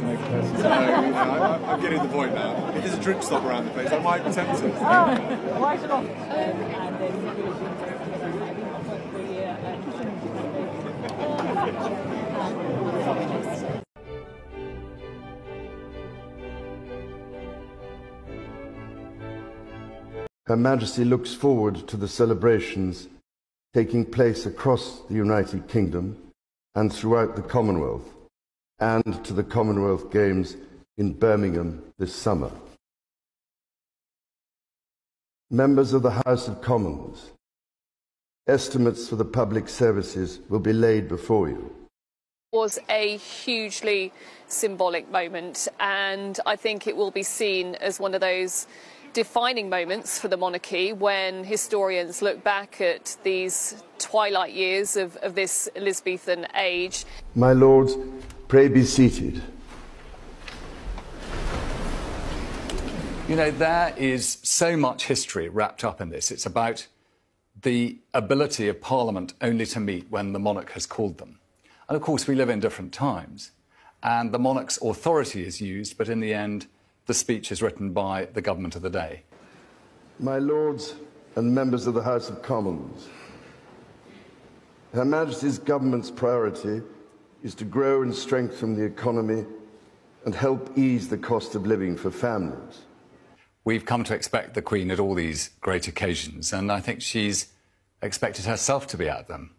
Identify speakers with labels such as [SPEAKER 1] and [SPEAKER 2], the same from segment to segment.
[SPEAKER 1] to make it. So I'm getting the point now. If there's a drink stop around the place, I might be tempted.
[SPEAKER 2] Why not?
[SPEAKER 3] Her Majesty looks forward to the celebrations taking place across the United Kingdom and throughout the Commonwealth, and to the Commonwealth Games in Birmingham this summer. Members of the House of Commons, estimates for the public services will be laid before you.
[SPEAKER 4] Was a hugely symbolic moment, and I think it will be seen as one of those defining moments for the monarchy when historians look back at these twilight years of this Elizabethan age.
[SPEAKER 3] My lords, pray be seated.
[SPEAKER 5] You know, there is so much history wrapped up in this. It's about the ability of Parliament only to meet when the monarch has called them. And of course, we live in different times, and the monarch's authority is used, but in the end, the speech is written by the government of the day.
[SPEAKER 3] My lords and members of the House of Commons, Her Majesty's government's priority is to grow and strengthen the economy and help ease the cost of living for families.
[SPEAKER 5] We've come to expect the Queen at all these great occasions, and I think she's expected herself to be at them.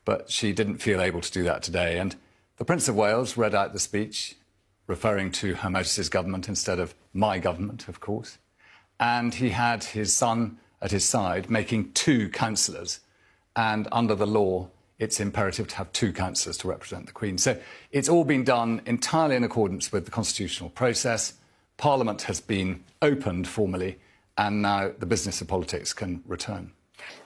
[SPEAKER 5] But she didn't feel able to do that today, and the Prince of Wales read out the speech, referring to Her Majesty's government instead of my government, of course. And he had his son at his side, making 2 councillors. And under the law, it's imperative to have 2 councillors to represent the Queen. So it's all been done entirely in accordance with the constitutional process. Parliament has been opened formally, and now the business of politics can return.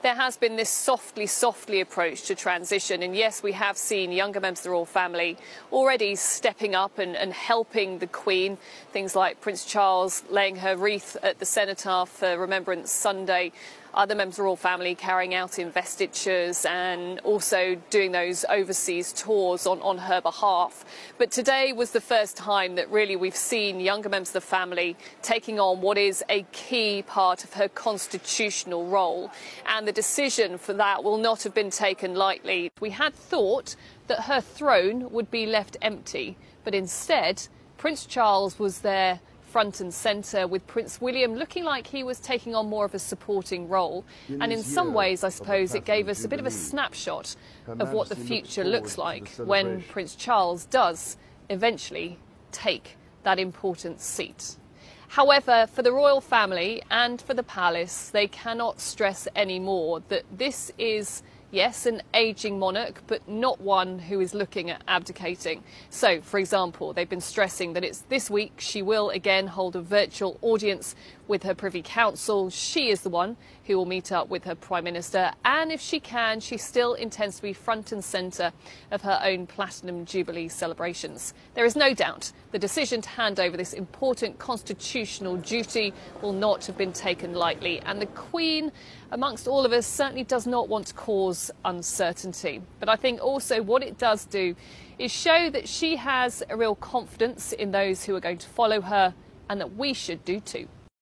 [SPEAKER 4] There has been this softly approach to transition, and yes, we have seen younger members of the royal family already stepping up and helping the Queen. Things like Prince Charles laying her wreath at the Cenotaph for Remembrance Sunday, other members of the royal family carrying out investitures and also doing those overseas tours on her behalf. But today was the first time that really we've seen younger members of the family taking on what is a key part of her constitutional role. And the decision for that will not have been taken lightly. We had thought that her throne would be left empty, but instead Prince Charles was there front and centre, with Prince William looking like he was taking on more of a supporting role. And in some ways, I suppose, it gave us a bit of a snapshot of what the future looks like when Prince Charles does eventually take that important seat. However, for the royal family and for the palace, they cannot stress anymore that this is, yes, an ageing monarch, but not one who is looking at abdicating. So, for example, they've been stressing that it's this week she will again hold a virtual audience with her Privy Council. She is the one who will meet up with her Prime Minister, and if she can, she still intends to be front and centre of her own Platinum Jubilee celebrations. There is no doubt the decision to hand over this important constitutional duty will not have been taken lightly, and the Queen, amongst all of us, certainly does not want to cause uncertainty. But I think also what it does do is show that she has a real confidence in those who are going to follow her, and that we should do too.